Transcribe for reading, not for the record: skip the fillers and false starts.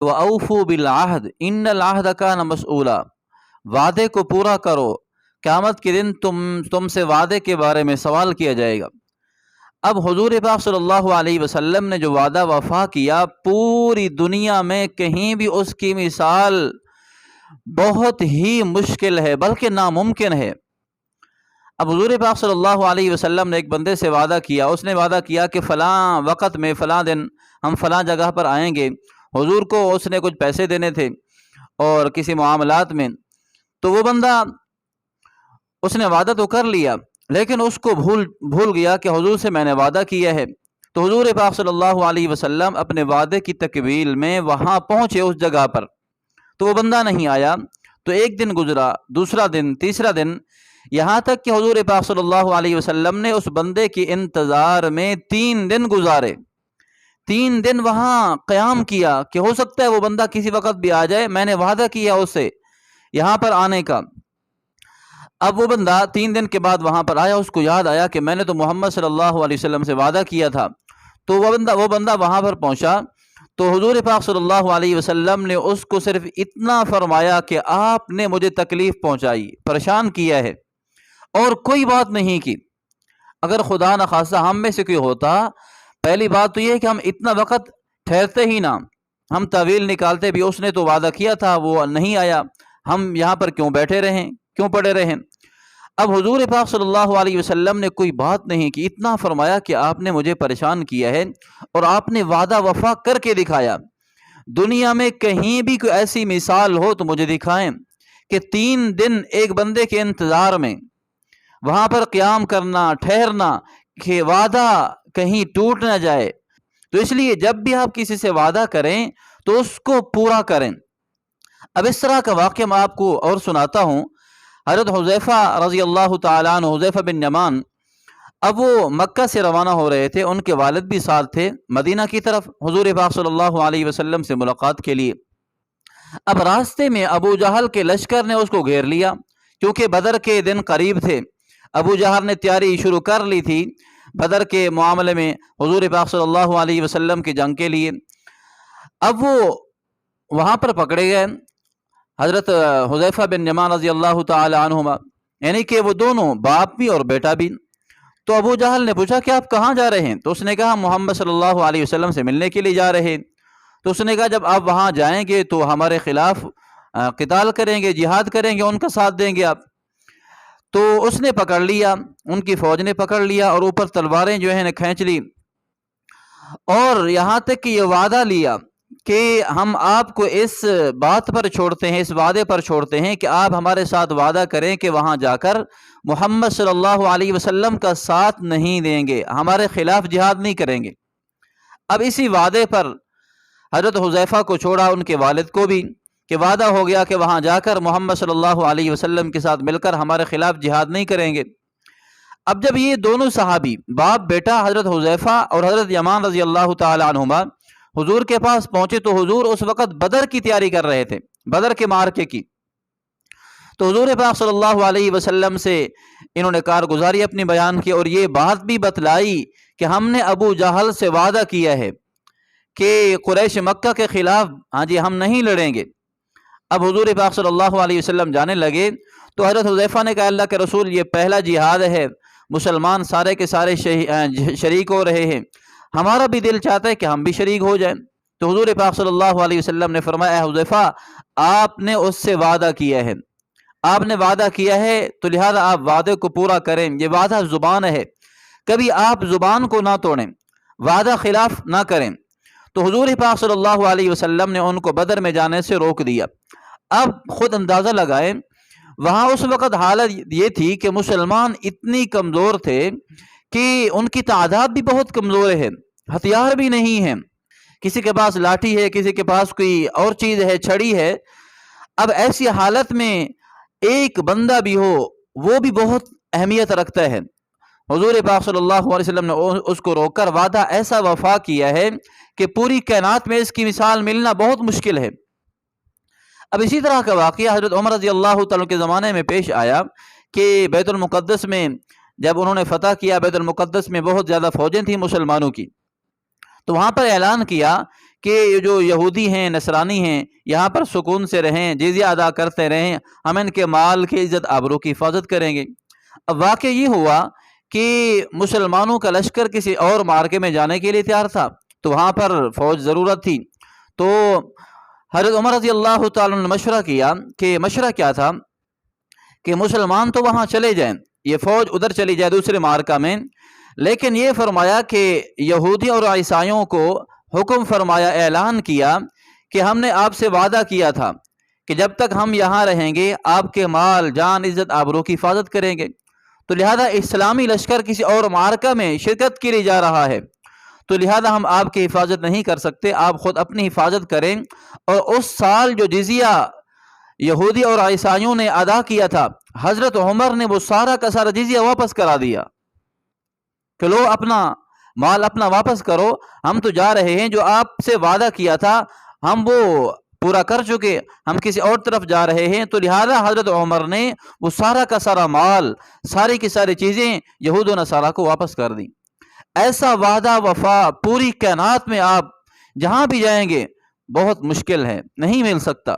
وَأَوْفُوا بِالْعَهْدِ إِنَّ الْعَهْدَ كَانَ مَسْئُولًا، وعدے کو پورا کرو، قیامت کے دن تم سے وعدے کے بارے میں سوال کیا جائے گا۔ اب حضور پاک صلی اللہ علیہ وسلم نے جو وعدہ وفا کیا، پوری دنیا میں کہیں بھی اس کی مثال بہت ہی مشکل ہے، بلکہ ناممکن ہے۔ اب حضور پاک صلی اللہ علیہ وسلم نے ایک بندے سے وعدہ کیا، اس نے وعدہ کیا کہ فلاں وقت میں فلاں دن ہم فلاں جگہ پر آئیں گے۔ حضور کو اس نے کچھ پیسے دینے تھے اور کسی معاملات میں، تو وہ بندہ اس نے وعدہ تو کر لیا، لیکن اس کو بھول گیا کہ حضور سے میں نے وعدہ کیا ہے۔ تو حضور پاک صلی اللہ علیہ وسلم اپنے وعدے کی تکمیل میں وہاں پہنچے اس جگہ پر، تو وہ بندہ نہیں آیا۔ تو ایک دن گزرا، دوسرا دن، تیسرا دن، یہاں تک کہ حضور پاک صلی اللہ علیہ وسلم نے اس بندے کے انتظار میں 3 دن گزارے۔ 3 دن وہاں قیام کیا کہ ہو سکتا ہے وہ بندہ کسی وقت بھی آ جائے، میں نے وعدہ کیا اس سے یہاں پر آنے کا۔ اب وہ بندہ 3 دن کے بعد وہاں پر آیا، اس کو یاد آیا کہ میں نے تو محمد صلی اللہ علیہ وسلم سے وعدہ کیا تھا۔ تو وہ بندہ وہاں پر پہنچا، تو حضور پاک صلی اللہ علیہ وسلم نے اس کو صرف اتنا فرمایا کہ آپ نے مجھے تکلیف پہنچائی، پریشان کیا ہے، اور کوئی بات نہیں کی۔ اگر خدا نخواستہ ہم میں سے کوئی ہوتا، پہلی بات تو یہ ہے کہ ہم اتنا وقت ٹھہرتے ہی نہ، ہم طویل نکالتے بھی، اس نے تو وعدہ کیا تھا، وہ نہیں آیا، ہم یہاں پر کیوں بیٹھے رہیں، کیوں پڑے رہیں۔ اب حضور پاک صلی اللہ علیہ وسلم نے کوئی بات نہیں کی، اتنا فرمایا کہ آپ نے مجھے پریشان کیا ہے اور آپ نے وعدہ وفا کر کے دکھایا۔ دنیا میں کہیں بھی کوئی ایسی مثال ہو تو مجھے دکھائیں کہ 3 دن ایک بندے کے انتظار میں وہاں پر قیام کرنا، ٹھہرنا، کہ وعدہ کہیں ٹوٹ نہ جائے۔ تو اس لیے جب بھی آپ کسی سے وعدہ کریں تو اس کو پورا کریں۔ اب اس طرح کا واقعہ میں آپ کو اور سناتا ہوں۔ حضرت حذیفہ رضی اللہ تعالیٰ عنہ، حذیفہ بن یمان، اب وہ مکہ سے روانہ ہو رہے تھے، ان کے والد بھی ساتھ تھے، مدینہ کی طرف حضور پاک صلی اللہ علیہ وسلم سے ملاقات کے لیے۔ اب راستے میں ابو جہل کے لشکر نے اس کو گھیر لیا، کیونکہ بدر کے دن قریب تھے۔ ابو جہل نے تیاری شروع کر لی تھی بدر کے معاملے میں، حضور پاک صلی اللہ علیہ وسلم کی جنگ کے لیے۔ اب وہ وہاں پر پکڑے گئے، حضرت حذیفہ بن یمان رضی اللہ تعالی عنہما، یعنی کہ وہ دونوں، باپ بھی اور بیٹا بھی۔ تو ابو جہل نے پوچھا کہ آپ کہاں جا رہے ہیں؟ تو اس نے کہا محمد صلی اللہ علیہ وسلم سے ملنے کے لیے جا رہے ہیں۔ تو اس نے کہا جب آپ وہاں جائیں گے تو ہمارے خلاف قتال کریں گے، جہاد کریں گے، ان کا ساتھ دیں گے آپ؟ تو اس نے پکڑ لیا، ان کی فوج نے پکڑ لیا اور اوپر تلواریں جو ہیں کھینچ لی، اور یہاں تک کہ یہ وعدہ لیا کہ ہم آپ کو اس بات پر چھوڑتے ہیں، اس وعدے پر چھوڑتے ہیں کہ آپ ہمارے ساتھ وعدہ کریں کہ وہاں جا کر محمد صلی اللہ علیہ وسلم کا ساتھ نہیں دیں گے، ہمارے خلاف جہاد نہیں کریں گے۔ اب اسی وعدے پر حضرت حذیفہ کو چھوڑا، ان کے والد کو بھی، کہ وعدہ ہو گیا کہ وہاں جا کر محمد صلی اللہ علیہ وسلم کے ساتھ مل کر ہمارے خلاف جہاد نہیں کریں گے۔ اب جب یہ دونوں صحابی، باپ بیٹا، حضرت حذیفہ اور حضرت یمان رضی اللہ تعالی عنہما، حضور کے پاس پہنچے تو حضور اس وقت بدر کی تیاری کر رہے تھے، بدر کے معرکے کی۔ تو حضور پاک صلی اللہ علیہ وسلم سے انہوں نے کارگزاری اپنی بیان کی، اور یہ بات بھی بتلائی کہ ہم نے ابو جہل سے وعدہ کیا ہے کہ قریش مکہ کے خلاف ہم نہیں لڑیں گے۔ اب حضور پاک صلی اللہ علیہ وسلم جانے لگے تو حضرت حذیفہ نے کہا اللہ کے رسول، یہ پہلا جہاد ہے، مسلمان سارے کے سارے شریک ہو رہے ہیں، ہمارا بھی دل چاہتا ہے کہ ہم بھی شریک ہو جائیں۔ تو حضور پاک صلی اللہ علیہ وسلم نے فرمایا اے حذیفہ، آپ نے اس سے وعدہ کیا ہے، آپ نے وعدہ کیا ہے تو لہذا آپ وعدے کو پورا کریں، یہ وعدہ زبان ہے، کبھی آپ زبان کو نہ توڑیں، وعدہ خلاف نہ کریں۔ تو حضور پاک صلی اللہ علیہ وسلم نے ان کو بدر میں جانے سے روک دیا۔ اب خود اندازہ لگائیں، وہاں اس وقت حالت یہ تھی کہ مسلمان اتنی کمزور تھے کہ ان کی تعداد بھی بہت کمزور ہے، ہتھیار بھی نہیں ہیں، کسی کے پاس لاٹھی ہے، کسی کے پاس کوئی اور چیز ہے، چھڑی ہے۔ اب ایسی حالت میں ایک بندہ بھی ہو وہ بھی بہت اہمیت رکھتا ہے۔ حضور پاک صلی اللہ علیہ وسلم نے اس کو روک کر وعدہ ایسا وفا کیا ہے کہ پوری کائنات میں اس کی مثال ملنا بہت مشکل ہے۔ اب اسی طرح کا واقعہ حضرت عمر رضی اللہ تعالیٰ کے زمانے میں پیش آیا کہ بیت المقدس میں جب انہوں نے فتح کیا، بیت المقدس میں بہت زیادہ فوجیں تھیں مسلمانوں کی، تو وہاں پر اعلان کیا کہ یہ جو یہودی ہیں نصرانی ہیں یہاں پر سکون سے رہیں، جزیہ ادا کرتے رہیں، ہم ان کے مال کی عزت آبرو کی حفاظت کریں گے۔ اب واقعہ یہ ہوا کہ مسلمانوں کا لشکر کسی اور مارکے میں جانے کے لیے تیار تھا، تو وہاں پر فوج ضرورت تھی۔ تو حضرت عمر رضی اللہ تعالیٰ نے مشورہ کیا کہ مشورہ کیا تھا کہ مسلمان تو وہاں چلے جائیں، یہ فوج ادھر چلی جائے دوسرے مارکہ میں، لیکن یہ فرمایا کہ یہودی اور عیسائیوں کو حکم فرمایا، اعلان کیا کہ ہم نے آپ سے وعدہ کیا تھا کہ جب تک ہم یہاں رہیں گے آپ کے مال جان عزت آبرو کی حفاظت کریں گے، تو لہذا اسلامی لشکر کسی اور مارکہ میں شرکت کے لیے جا رہا ہے، تو لہذا ہم آپ کی حفاظت نہیں کر سکتے، آپ خود اپنی حفاظت کریں۔ اور اس سال جو جزیہ یہودی اور عیسائیوں نے ادا کیا تھا، حضرت عمر نے وہ سارا کا سارا جزیہ واپس کرا دیا کہ لو اپنا مال اپنا واپس کرو، ہم تو جا رہے ہیں، جو آپ سے وعدہ کیا تھا ہم وہ پورا کر چکے، ہم کسی اور طرف جا رہے ہیں۔ تو لہذا حضرت عمر نے وہ سارا کا سارا مال، ساری کی ساری چیزیں یہود و نصارہ کو واپس کر دیں۔ ایسا وعدہ وفا پوری کائنات میں آپ جہاں بھی جائیں گے بہت مشکل ہے، نہیں مل سکتا۔